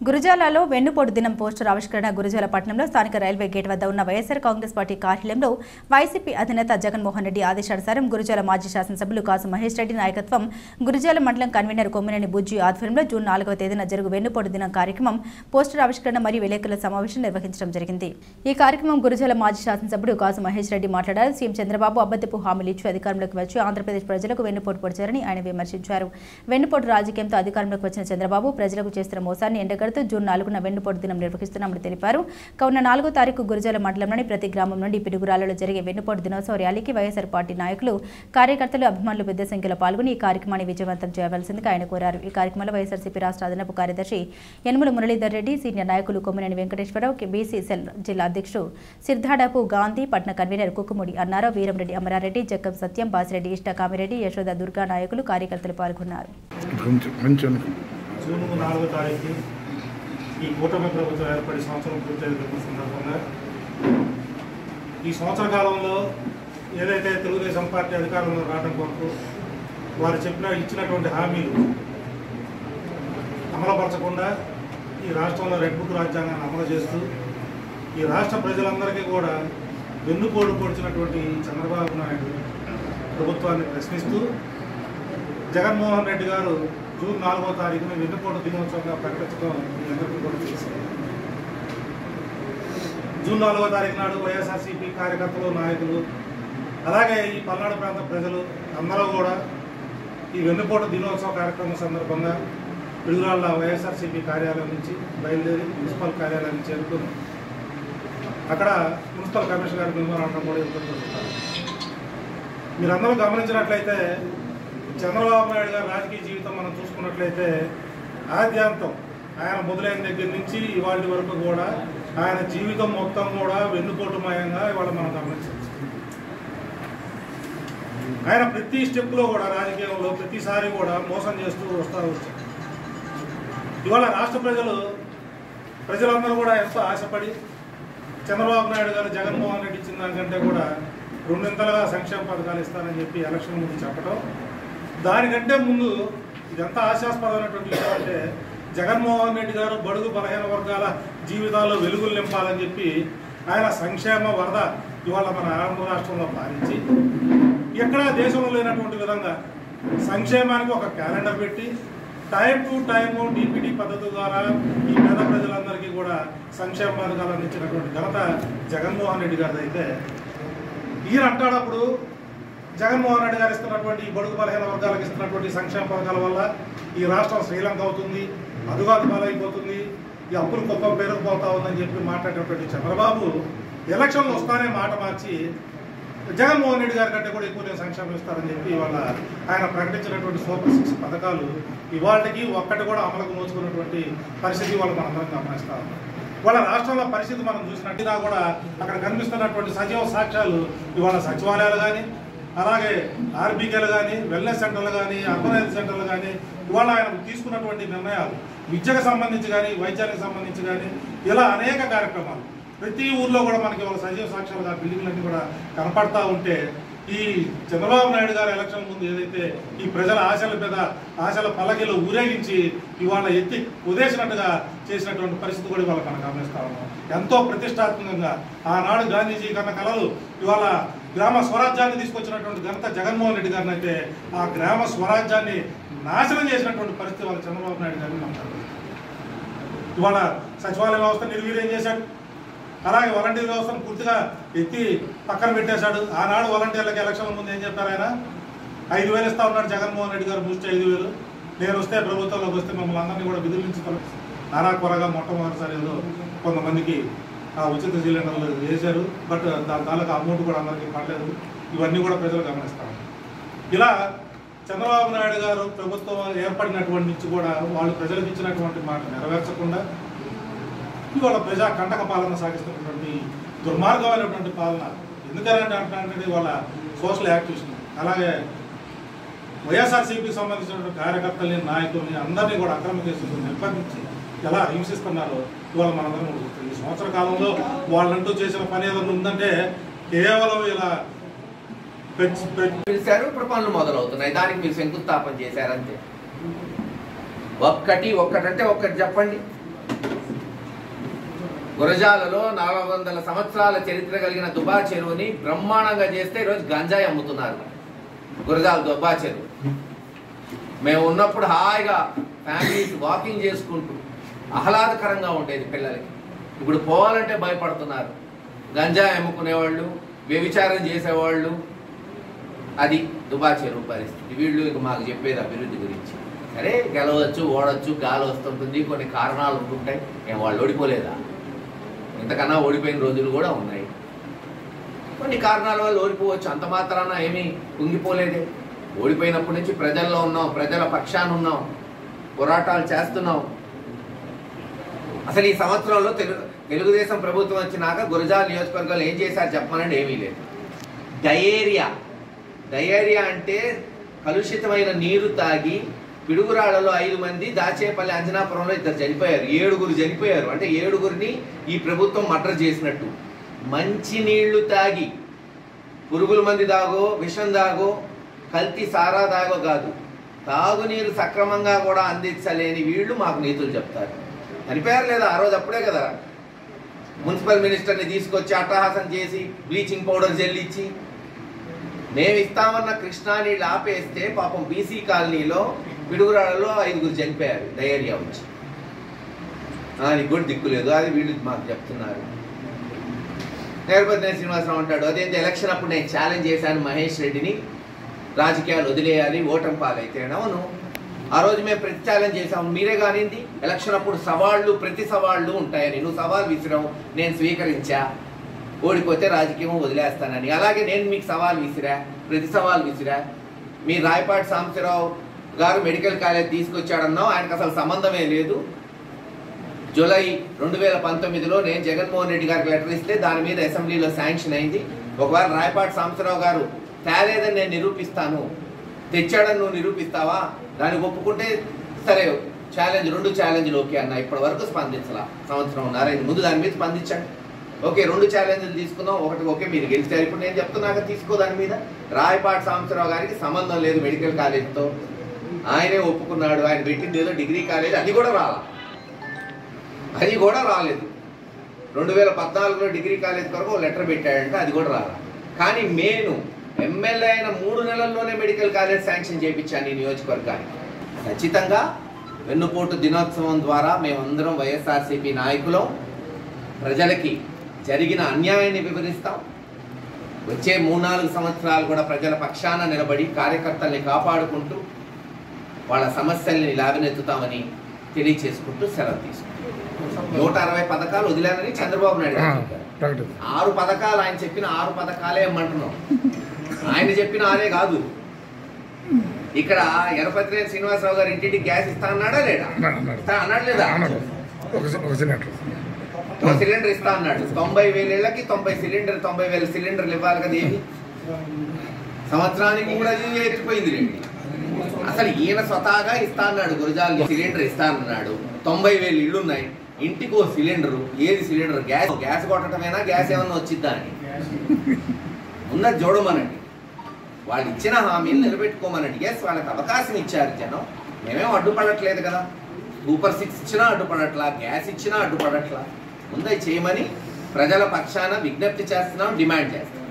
గురజాలలో వెన్నుపోటు దినం పోస్టర్ ఆవిష్కరణ గురజాల పట్టణంలో స్థానిక రైల్వే గేట్ వద్ద ఉన్న వైఎస్ఆర్ కాంగ్రెస్ పార్టీ కార్యాలయంలో వైసీపీ అధినేత జగన్మోహన్ రెడ్డి ఆదేశానుసారం గురజాల మాజీ శాసనసభ్యులు కాసు మహేష్ రెడ్డి నాయకత్వం గురజాల మండలం కన్వీనర్ కొమ్మినేని బుజ్జి ఆధ్వర్యంలో జూన్ 4వ తేదీన జరుగు వెన్నుపోటు దినం కార్యక్రమం పోస్టర్ ఆవిష్కరణ మరియు విలేకరుల సమావేశం నిర్వహించడం జరిగింది। ఈ కార్యక్రమం గురజాల మాజీ శాసనసభ్యుడు కాసు మహేష్ రెడ్డి మాట్లాడారు। సీఎం చంద్రబాబు అబద్ధపు హామీలు ఇచ్చి అధికారంలోకి వచ్చి ఆంధ్రప్రదేశ్ ప్రజలకు వెన్నుపోటు పొడిచారని ఆయన విమర్శించారు। వెన్నుపోటు రాజకీయంతో అధికారంలోకి వచ్చిన చంద్రబాబు ప్రజలకు చేస్తున్న మోసాన్ని ఎండగడుతూ జూన్ 4న వెన్నుపోటు దినం నిర్వహిస్తున్నామని తెలిపారు। కావున 4వ తారీఖు గురజాల మండలంలోని ప్రతి గ్రామం నుండి పిడుగురాలలో జరిగే వెన్నుపోటు దినోత్సవ ర్యాలీకి వైఎస్ఆర్ పార్టీ నాయకులు కార్యకర్తలు అభిమానులు పెద్ద సంఖ్యలో పాల్గొని ఈ కార్యక్రమాన్ని విజయవంతం చేయవలసిందిగా ఆయన కోరారు। ఈ కార్యక్రమంలో వైఎస్ఆర్సీపీ రాష్ట్ర అదనపు కార్యదర్శి యనమల మురళీధర్ రెడ్డి, సీనియర్ నాయకులు కొమ్మినేని వెంకటేశ్వరరావు, బీసీ సెల్ జిల్లా అధ్యక్షుడు సిర్ధాడపు గాంధీ, పట్న కన్వీనర్ కుక్కుముడి అన్నారావు, వీరంరెడ్డి అమరారెడ్డి, జక్కం సత్యం, బాసిరెడ్డి, ఇష్ట కామిరెడ్డి, యశోద దుర్గా నాయకులు కార్యకర్తలు పాల్గొన్నారు। ఈ కూటమి ప్రభుత్వం ఏర్పడి సంవత్సరం పూర్తయిన సందర్భంగా ఈ సంవత్సర కాలంలో ఏదైతే తెలుగుదేశం పార్టీ అధికారంలో రావడం కొరకు వారు ఇచ్చినటువంటి హామీలు అమలుపరచకుండా ఈ రాష్ట్రంలో రెడ్ బుక్ రాజ్యాంగాన్ని అమలు చేస్తూ ఈ రాష్ట్ర ప్రజలందరికీ కూడా వెన్నుపోటు పొడిచినటువంటి చంద్రబాబు నాయుడు ప్రభుత్వాన్ని ప్రశ్నిస్తూ జగన్మోహన్ రెడ్డి గారు జూన్ 4వ తారీఖున వెన్నుపోటు దినోత్సవంగా ప్రకటించడం అందరికీ కూడా చేశారు। జూన్ 4వ తారీఖు నాడు వైఎస్ఆర్సీపీ కార్యకర్తలు, నాయకులు, అలాగే ఈ పల్నాడు ప్రాంత ప్రజలు అందరూ కూడా ఈ వెన్నుపోటు దినోత్సవ కార్యక్రమం సందర్భంగా పిడుగురాళ్ళ వైఎస్ఆర్సీపీ కార్యాలయం నుంచి బయలుదేరి మున్సిపల్ కార్యాలయాన్ని చేరుకుని అక్కడ మున్సిపల్ కమిషనర్ గారి మెమోరాండం కూడా ఇవ్వడం జరుగుతుంది। మీరందరూ గమనించినట్లయితే చంద్రబాబు నాయుడు గారి రాజకీయ జీవితం మనం చూసుకున్నట్లయితే ఆద్యాంతం ఆయన మొదలైన దగ్గర నుంచి ఇవాళ వరకు కూడా ఆయన జీవితం మొత్తం కూడా వెన్నుపోటుమయంగా ఇవాళ మనం గమనించవచ్చు। ఆయన ప్రతి స్టెప్లో కూడా రాజకీయంలో ప్రతిసారి కూడా మోసం చేస్తూ వస్తూ వచ్చారు। ఇవాళ రాష్ట్ర ప్రజలందరూ కూడా ఎంతో ఆశపడి చంద్రబాబు నాయుడు గారు జగన్మోహన్ రెడ్డి ఇచ్చిన దానికంటే కూడా రెండింతలుగా సంక్షేమ పథకాలు ఇస్తానని చెప్పి ఎలక్షన్ ముందు చెప్పడం, దానికంటే ముందు ఇదంతా ఆశాస్పదమైనటువంటి విషయం అంటే జగన్మోహన్ రెడ్డి గారు బడుగు బలహీన వర్గాల జీవితాల్లో వెలుగులు నింపాలని చెప్పి ఆయన సంక్షేమ వరద ఇవాళ మన ఆంధ్ర రాష్ట్రంలో పాలించి ఎక్కడా దేశంలో లేనటువంటి విధంగా సంక్షేమానికి ఒక క్యాలెండర్ పెట్టి టైం టు టైము డిపిడి పద్ధతి ద్వారా ఈ పేద ప్రజలందరికీ కూడా సంక్షేమ పథకాలు అందించినటువంటి ఘనత జగన్మోహన్ రెడ్డి గారిది అయితే ఈయన అంటాడప్పుడు జగన్మోహన్ రెడ్డి గారు ఇస్తున్నటువంటి ఈ బడుగు బలహీన వర్గాలకు ఇస్తున్నటువంటి సంక్షేమ పథకాల వల్ల ఈ రాష్ట్రం శ్రీలంక అవుతుంది, అదుగాదు పాలైపోతుంది, ఈ అప్పులు కుప్పం పేరుకుపోతా ఉందని చెప్పి మాట్లాడేటువంటి చంద్రబాబు ఎలక్షన్లు వస్తానే మాట మార్చి జగన్మోహన్ రెడ్డి గారి కంటే కూడా ఎక్కువ సంక్షేమం ఇస్తారని చెప్పి ఇవాళ ఆయన ప్రకటించినటువంటి సూపర్ 6 పథకాలు ఇవాళకి ఒక్కటి కూడా అమలుకు నోచుకున్నటువంటి పరిస్థితి వాళ్ళు మనందరం గమనిస్తా ఉన్నాం। ఇవాళ రాష్ట్రంలో పరిస్థితి మనం చూసినట్టుగా కూడా అక్కడ కనిపిస్తున్నటువంటి సజీవ సాక్ష్యాలు ఇవాళ సచివాలయాలు కానీ, అలాగే ఆర్బీకేలు కానీ, వెల్నెస్ సెంటర్లు కానీ, అర్బన్ హెల్త్ సెంటర్లు కానీ ఇవాళ ఆయన తీసుకున్నటువంటి నిర్ణయాలు విద్యకు సంబంధించి కానీ, వైద్యానికి సంబంధించి కానీ ఇలా అనేక కార్యక్రమాలు ప్రతి ఊర్లో కూడా మనకి ఇవాళ సజీవ సాక్ష్యాలుగా బిల్డింగ్లన్నీ కూడా కనపడతా ఉంటే ఈ చంద్రబాబు నాయుడు గారు ఎలక్షన్ ముందు ఏదైతే ఈ ప్రజల ఆశల పల్లకిలో ఊరేగించి ఇవాళ ఎత్తి ఉదేసినట్టుగా చేసినటువంటి పరిస్థితి కూడా ఇవాళ మనం గమనిస్తా ఉన్నాం। ఎంతో ప్రతిష్టాత్మకంగా ఆనాడు గాంధీజీ కన్న కళలు ఇవాళ గ్రామ స్వరాజ్యాన్ని తీసుకొచ్చినటువంటి ఘనత జగన్మోహన్ రెడ్డి గారిని అయితే ఆ గ్రామ స్వరాజ్యాన్ని నాశనం చేసినటువంటి పరిస్థితి వాళ్ళ చంద్రబాబు నాయుడు గారిని మనం ఇవాళ సచివాలయ వ్యవస్థ నిర్వీర్యం చేశాడు, అలాగే వాలంటీర్ వ్యవస్థను పూర్తిగా ఎత్తి పక్కన పెట్టేశాడు। ఆనాడు వాలంటీర్లకు ఎలక్షన్ల ముందు ఏం చెప్పారు, ఆయన 5,000 ఇస్తా ఉన్నాడు జగన్మోహన్ రెడ్డి గారు, బూస్ట్ 5,000, నేను వస్తే ప్రభుత్వంలోకి వస్తే మమ్మల్ని అందరినీ కూడా విధులించుతారు నానా కొరగా మొట్టమొదటిసారి ఏదో కొంతమందికి ఆ ఉచిత సిలిండర్లు వేశారు, బట్ దాని తాలూకా అమౌంట్ కూడా అందరికీ పడలేదు। ఇవన్నీ కూడా ప్రజలు గమనిస్తారు। ఇలా చంద్రబాబు నాయుడు గారు ప్రభుత్వం ఏర్పడినటువంటి నుంచి కూడా వాళ్ళు ప్రజలకు ఇచ్చినటువంటి మాట నెరవేర్చకుండా ఇవాళ ప్రజా కంటక పాలన సాగిస్తున్నటువంటి దుర్మార్గమైనటువంటి పాలన ఎందుకంటే అంటే వాళ్ళ సోషల్ యాక్టివిస్ట్, అలాగే వైఎస్ఆర్సీపీకి సంబంధించినటువంటి కార్యకర్తల్ని, నాయకుల్ని అందరినీ కూడా అక్రమ కేసులతో నిర్బంధించి ఎలా హింసిస్తున్నారో ఇవాళ మనందరం చూస్తుంది। ఈ సంవత్సర కాలంలో వాళ్ళంటూ చేసిన పని ఏదైనా ఉందంటే కేవలం ఇలా పిలిచారు, ఇప్పుడు పనులు మొదలవుతున్నాయి, దానికి మీరు శంకుస్థాపన చేశారంతే। ఒక్కటంటే ఒక్కటి చెప్పండి। గురజాలలో 400 సంవత్సరాల చరిత్ర కలిగిన దుబ్బా చెరువుని బ్రహ్మాండంగా చేస్తే ఈరోజు గంజాయి అమ్ముతున్నారు. గురజాల దుబ్బా చెరువు మేము ఉన్నప్పుడు హాయిగా ఫ్యామిలీస్ వాకింగ్ చేసుకుంటూ ఆహ్లాదకరంగా ఉండేది పిల్లలకి. ఇప్పుడు పోవాలంటే భయపడుతున్నారు. గంజాయి అమ్ముకునేవాళ్ళు, వ్యభిచారం చేసేవాళ్ళు, అది దుబ్బా చెరువు పరిస్థితి. వీళ్ళు ఇక మాకు చెప్పేది అభివృద్ధి గురించి. సరే గెలవచ్చు, ఓడవచ్చు, గాలి వస్తుంటుంది, కొన్ని కారణాలు ఉంటుంటాయి. వాళ్ళు ఓడిపోలేదా? ఇంతకన్నా ఓడిపోయిన రోజులు కూడా ఉన్నాయి. కొన్ని కారణాల వల్ల ఓడిపోవచ్చు, అంత మాత్రాన ఏమీ కుంగిపోలేదే. ఓడిపోయినప్పటి నుంచి ప్రజల్లో ఉన్నాం, ప్రజల పక్షాన ఉన్నాం, పోరాటాలు చేస్తున్నాం. అసలు ఈ సంవత్సరంలో తెలుగుదేశం ప్రభుత్వం వచ్చినాక గురజాల నియోజకవర్గాలు ఏం చేశారు చెప్పమనండి? ఏమీ లేదు. డయేరియా అంటే కలుషితమైన నీరు తాగి పిడుగురాళ్లలో 5 మంది, దాచేపల్లి అంజనాపురంలో 2 చనిపోయారు. 7 చనిపోయారు. అంటే 7 ఈ ప్రభుత్వం మర్డర్ చేసినట్టు. మంచి నీళ్లు తాగి పురుగుల మంది దాగో, విషం దాగో, కల్తీ సారా దాగో కాదు, తాగునీరు సక్రమంగా కూడా అందించలేని వీళ్ళు మాకు నీతులు చెప్తారు. చనిపోయారు లేదా? ఆ రోజు అప్పుడే కదా మున్సిపల్ మినిస్టర్ని తీసుకొచ్చి అట్టహాసం చేసి బ్లీచింగ్ పౌడర్ జల్లిచ్చి మేము ఇస్తామన్న కృష్ణా నీళ్ళు ఆపేస్తే పాపం బీసీ కాలనీలో పిడుగురాళ్ళలో 5 చనిపోయారు డయేరియా వచ్చి. అది కూడా దిక్కులేదు. అది వీళ్ళు మాకు చెప్తున్నారు. నేర్పతి శ్రీనివాసరావు అంటాడు, అదేంటి ఎలక్షన్ అప్పుడు నేను ఛాలెంజ్ చేశాను మహేష్ రెడ్డిని, రాజకీయాలు వదిలేయాలి, ఓటమి పాలైతే. అవును, ఆ రోజు మేము ప్రతి ఛాలెంజ్ చేసాము. మీరే కానింది ఎలక్షన్ అప్పుడు ప్రతి సవాళ్ళు ఉంటాయని. నువ్వు సవాల్ విసిరావు, నేను స్వీకరించా, ఓడిపోతే రాజకీయం వదిలేస్తానని. అలాగే నేను మీకు సవాల్ విసిరా, ప్రతి సవాల్ విసిరా. మీ రాయపాటి సాంబశివరావు గారు మెడికల్ కాలేజ్ తీసుకొచ్చాడన్నావు, ఆయనకు అసలు సంబంధమే లేదు. జూలై 2019లో నేను జగన్మోహన్ రెడ్డి గారికి లెటర్ ఇస్తే దాని మీద అసెంబ్లీలో శాంక్షన్ అయింది. ఒకవేళ రాయపాటి సాంబశివరావు గారు తేలేదని నేను నిరూపిస్తాను, తెచ్చాడని నువ్వు నిరూపిస్తావా? దానికి ఒప్పుకుంటే సరే, 2 ఛాలెంజ్లు ఓకే అన్న. ఇప్పటి వరకు స్పందించాలా, సంవత్సరం ముందు దాని మీద స్పందించండి. ఓకే, 2 ఛాలెంజ్లు తీసుకుందాం, ఒకటి ఓకే మీరు గెలిచారు. ఇప్పుడు నేను చెప్తున్నాక తీసుకో దాని మీద. రాయపాటి సాంబశివరావు గారికి సంబంధం లేదు మెడికల్ కాలేజ్తో, ఆయనే ఒప్పుకున్నాడు. ఆయన పెట్టింది ఏదో డిగ్రీ కాలేజ్, అది కూడా రాలేదు. 2014లో డిగ్రీ కాలేజ్ కొరకు లెటర్ పెట్టాడంటే అది కూడా రాలా. కానీ నేను ఎమ్మెల్యే అయిన 3 నెలల్లోనే మెడికల్ కాలేజ్ శాంక్షన్ చేయించాను ఈ నియోజకవర్గానికి. ఖచ్చితంగా వెన్నుపోటు దినోత్సవం ద్వారా మేమందరం వైఎస్ఆర్సీపీ నాయకులం ప్రజలకి జరిగిన అన్యాయాన్ని వివరిస్తాం. వచ్చే 3-4 సంవత్సరాలు కూడా ప్రజల పక్షాన నిలబడి కార్యకర్తల్ని కాపాడుకుంటూ వాళ్ళ సమస్యల్ని లేవనెత్తుతామని తెలియచేసుకుంటూ సెలవు తీసుకుంటాం. 160 పథకాలు వదిలేనని చంద్రబాబు నాయుడు చెప్పారు. 6 పథకాలు ఆయన చెప్పిన 6 పథకాలే ఏమంటున్నాం. ఆయన చెప్పిన 6 కాదు. ఇక్కడ ఎరపతి శ్రీనివాసరావు గారు ఇంటింటికి గ్యాస్ ఇస్తా అన్నాడా లేదా? అన్నాడు లేదా? ఒక సిలిండర్ ఇస్తా అన్నాడు. 90,000 ఇళ్ళకి 90,000 సిలిండర్లు ఇవ్వాలి కదా. ఏమి సంవత్సరానికి కూడా ఎత్తిపోయింది రేండి. అసలు ఈయన స్వతహాగా ఇస్తా అన్నాడు. గురజాల సిలిండర్ ఇస్తా అన్నాడు. 90,000 ఇళ్ళు ఉన్నాయి, ఇంటికి ఓ సిలిండరు. ఏది సిలిండర్? గ్యాస్ కొట్టడమేనా? గ్యాస్ ఏమన్నా వచ్చిద్దా అని ఉన్నది చూడమనండి. వాళ్ళు ఇచ్చిన హామీలు నిలబెట్టుకోమనండి. ఎస్, వాళ్ళకి అవకాశం ఇచ్చారు జనం, మేమేం అడ్డుపడట్లేదు కదా. సూపర్ 6 ఇచ్చినా అడ్డుపడట్లా, గ్యాస్ ఇచ్చినా అడ్డుపడట్లా. ముందే చేయమని ప్రజల పక్షాన విజ్ఞప్తి చేస్తున్నాం, డిమాండ్ చేస్తున్నాం.